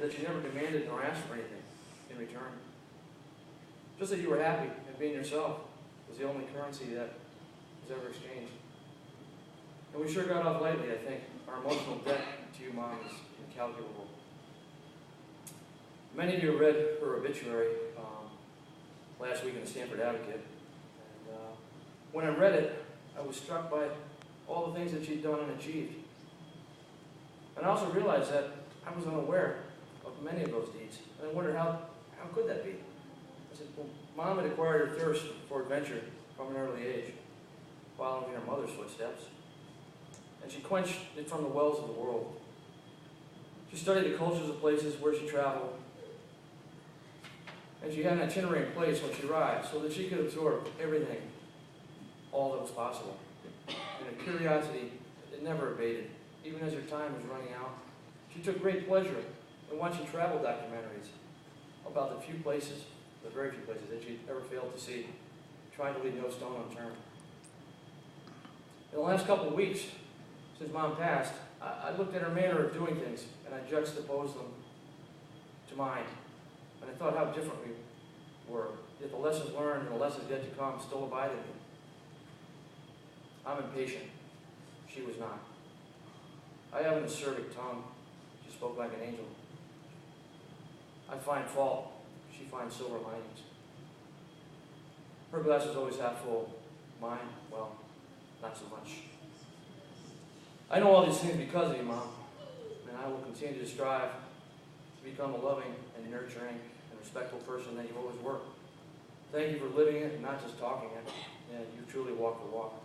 that you never demanded nor asked for anything in return. Just that you were happy and being yourself was the only currency that was ever exchanged. And we sure got off lightly, I think. Our emotional debt to you, Mom, is incalculable. Many of you read her obituary last week in the Stanford Advocate. And when I read it, I was struck by all the things that she'd done and achieved. And I also realized that I was unaware of many of those deeds. And I wondered how could that be? I said, well, Mom had acquired her thirst for adventure from an early age, following in her mother's footsteps. And she quenched it from the wells of the world. She studied the cultures of places where she traveled. And she had an itinerary in place when she arrived so that she could absorb everything, all that was possible. And her curiosity, it never abated. Even as her time was running out, she took great pleasure in watching travel documentaries about the few places, the very few places that she'd ever failed to see, trying to leave no stone unturned. In the last couple of weeks, since Mom passed, I looked at her manner of doing things, and I juxtaposed them to mine. And I thought how different we were, yet the lessons learned and the lessons yet to come still abided me. I'm impatient. She was not. I have an acerbic tongue. She spoke like an angel. I find fault. She finds silver linings. Her glass is always half full. Mine, well, not so much. I know all these things because of you, Mom, and I will continue to strive to become a loving and nurturing and respectful person that you always were. Thank you for living it and not just talking it. And you truly walk the walk.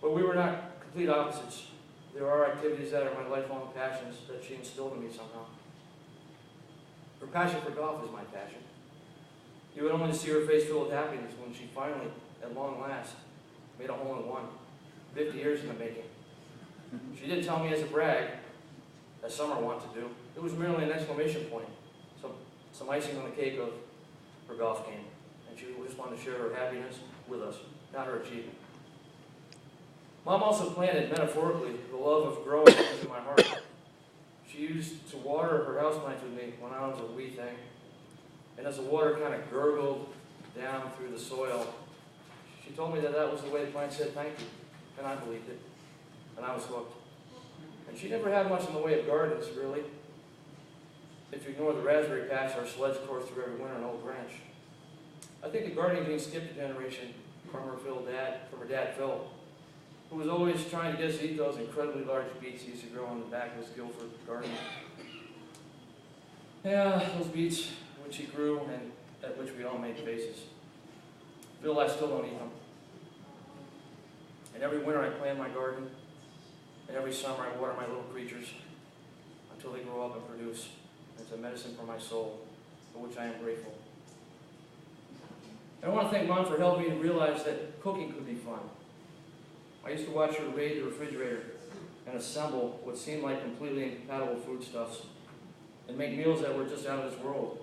But we were not complete opposites. There are activities that are my lifelong passions that she instilled in me somehow. Her passion for golf is my passion. You would only see her face filled with happiness when she finally, at long last, made a hole-in-one, 50 years in the making. She did tell me as a brag, as some are wont to do, it was merely an exclamation point, some icing on the cake of her golf game. And she just wanted to share her happiness with us, not her achievement. Mom also planted, metaphorically, the love of growing into my heart. She used to water her houseplants with me when I was a wee thing. And as the water kind of gurgled down through the soil, she told me that that was the way the plant said thank you. And I believed it. And I was hooked. And she never had much in the way of gardens, really. If you ignore the raspberry patch our sledge tore through every winter in Old Branch. I think the gardening gene skipped a generation from her dad, Phil, who was always trying to get us to eat those incredibly large beets he used to grow on the back of his Guilford garden. Yeah, those beets which he grew and at which we all made faces. Phil, I still don't eat them. And every winter I plant my garden, and every summer I water my little creatures until they grow up and produce. It's a medicine for my soul, for which I am grateful. And I want to thank Mom for helping me to realize that cooking could be fun. I used to watch her raid the refrigerator and assemble what seemed like completely incompatible foodstuffs and make meals that were just out of this world.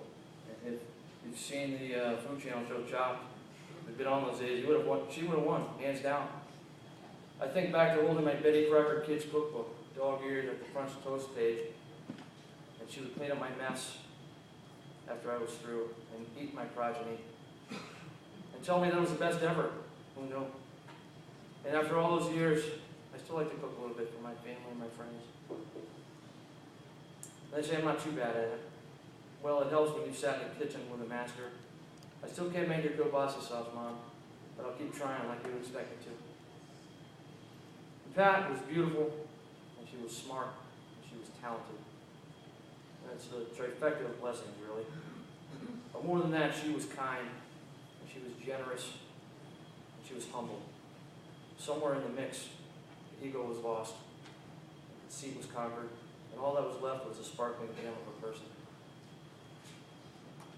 And if you've seen the Food Channel show Chopped, we've been on those days, she would have won, hands down. I think back to holding my Betty Crocker Kids Cookbook, dog-eared at the French toast page, and she would clean up my mess after I was through and eat my progeny and tell me that it was the best ever. Who knew? And after all those years, I still like to cook a little bit for my family and my friends. They say I'm not too bad at it. Well, it helps when you've sat in the kitchen with a master. I still can't make your kielbasa sauce, Mom, but I'll keep trying like you would expect me to. And Pat was beautiful, and she was smart, and she was talented. That's the trifecta of blessings, really. But more than that, she was kind, and she was generous, and she was humble. Somewhere in the mix, the ego was lost, the conceit was conquered, and all that was left was a sparkling gem of a person.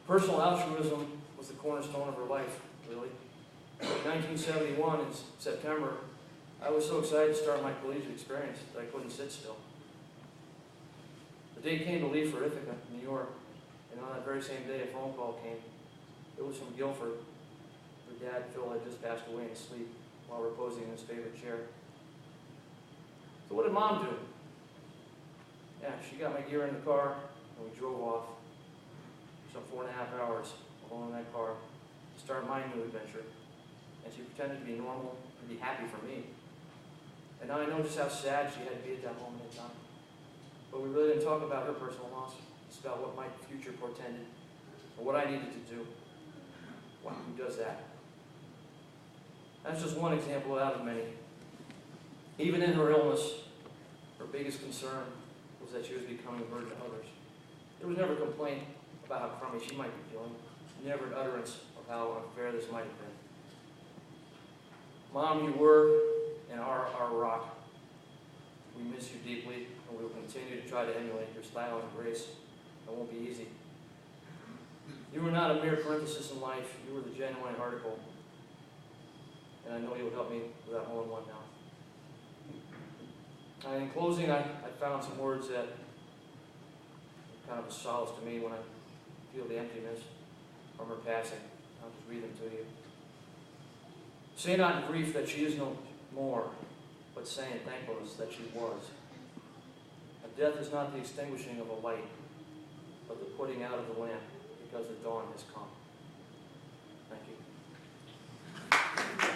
Personal altruism was the cornerstone of her life, really. In 1971, in September, I was so excited to start my collegiate experience that I couldn't sit still. The day came to leave for Ithaca, New York, and on that very same day, a phone call came. It was from Guilford. Her dad, Phil, had just passed away in his sleep while reposing in his favorite chair. So what did Mom do? Yeah, she got my gear in the car, and we drove off. Some 4.5 hours alone in that car to start my new adventure. And she pretended to be normal and be happy for me. And now I know just how sad she had to be at that moment in time. But we really didn't talk about her personal loss. It's about what my future portended, or what I needed to do. Wow, who does that? That's just one example out of many. Even in her illness, her biggest concern was that she was becoming a burden to others. There was never a complaint about how crummy she might be feeling, never an utterance of how unfair this might have been. Mom, you were and are our rock. We miss you deeply, and we will continue to try to emulate your style and grace. It won't be easy. You were not a mere parenthesis in life. You were the genuine article. And I know you'll help me with that all-in-one now. In closing, I found some words that are kind of a solace to me when I feel the emptiness from her passing. I'll just read them to you. Say not in grief that she is no more, but say in thankfulness that she was. A death is not the extinguishing of a light, but the putting out of the lamp, because the dawn has come. Thank you.